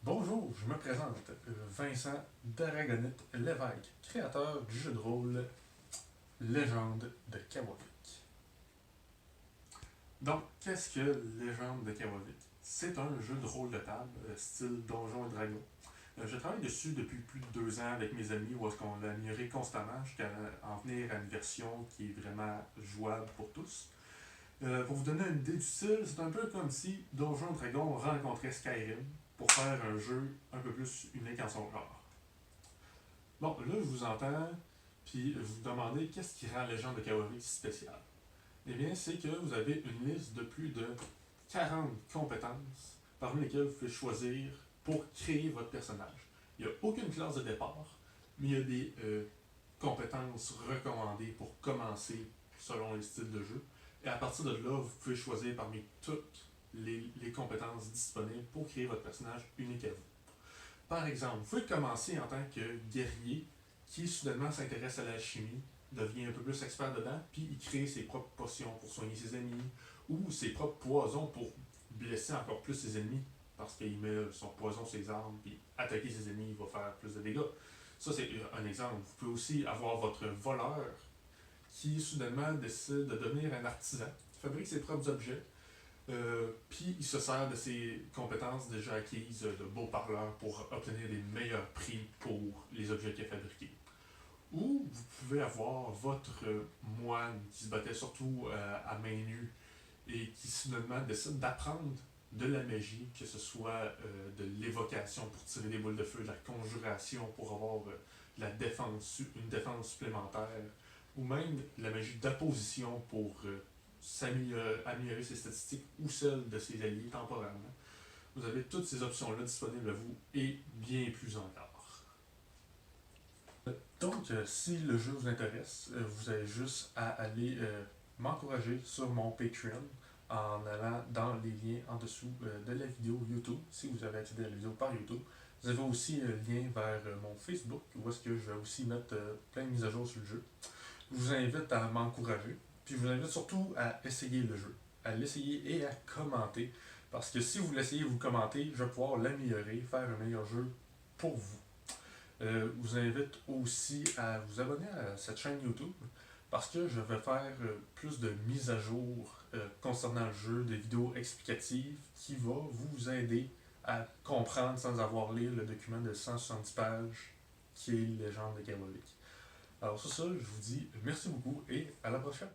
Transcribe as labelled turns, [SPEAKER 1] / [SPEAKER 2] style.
[SPEAKER 1] Bonjour, je me présente, Vincent Daragonite Lévesque, créateur du jeu de rôle Légende de Kawavik. Donc, qu'est-ce que Légende de Kawavik? C'est un jeu de rôle de table, style Donjons et Dragons. Je travaille dessus depuis plus de 2 ans avec mes amis, où est-ce qu'on l'a amélioré constamment jusqu'à en venir à une version qui est vraiment jouable pour tous. Pour vous donner une idée du style, c'est un peu comme si Donjons et Dragons rencontrait Skyrim pour faire un jeu un peu plus unique en son genre. Bon, là, je vous entends, puis vous vous demandez qu'est-ce qui rend Légende de Kawavik si spécial. Eh bien, c'est que vous avez une liste de plus de 40 compétences parmi lesquelles vous pouvez choisir pour créer votre personnage. Il n'y a aucune classe de départ, mais il y a des compétences recommandées pour commencer selon les styles de jeu. Et à partir de là, vous pouvez choisir parmi toutes les compétences disponibles pour créer votre personnage unique à vous. Par exemple, vous pouvez commencer en tant que guerrier qui soudainement s'intéresse à l'alchimie, devient un peu plus expert dedans, puis il crée ses propres potions pour soigner ses ennemis, ou ses propres poisons pour blesser encore plus ses ennemis, parce qu'il met son poison sur ses armes, puis attaquer ses ennemis, il va faire plus de dégâts. Ça, c'est un exemple. Vous pouvez aussi avoir votre voleur qui soudainement décide de devenir un artisan, qui fabrique ses propres objets, puis il se sert de ses compétences déjà acquises de beau parleur pour obtenir des meilleurs prix pour les objets qu'il a fabriqués. Ou vous pouvez avoir votre moine qui se battait surtout à main nue et qui soudainement décide d'apprendre de la magie, que ce soit de l'évocation pour tirer des boules de feu, de la conjuration pour avoir une défense supplémentaire, ou même la magie d'apposition pour améliorer ses statistiques ou celles de ses alliés temporairement. Vous avez toutes ces options-là disponibles à vous et bien plus encore. Donc, si le jeu vous intéresse, vous avez juste à aller m'encourager sur mon Patreon en allant dans les liens en dessous de la vidéo YouTube, si vous avez accédé à la vidéo par YouTube. Vous avez aussi un lien vers mon Facebook, où est-ce que je vais aussi mettre plein de mises à jour sur le jeu. Je vous invite à m'encourager, puis je vous invite surtout à essayer le jeu, à l'essayer et à commenter, parce que si vous l'essayez et vous commentez, je vais pouvoir l'améliorer, faire un meilleur jeu pour vous. Je vous invite aussi à vous abonner à cette chaîne YouTube parce que je vais faire plus de mises à jour concernant le jeu, des vidéos explicatives qui vont vous aider à comprendre sans avoir lu le document de 170 pages qui est Légende de Kawavik. Alors sur ça, je vous dis merci beaucoup et à la prochaine.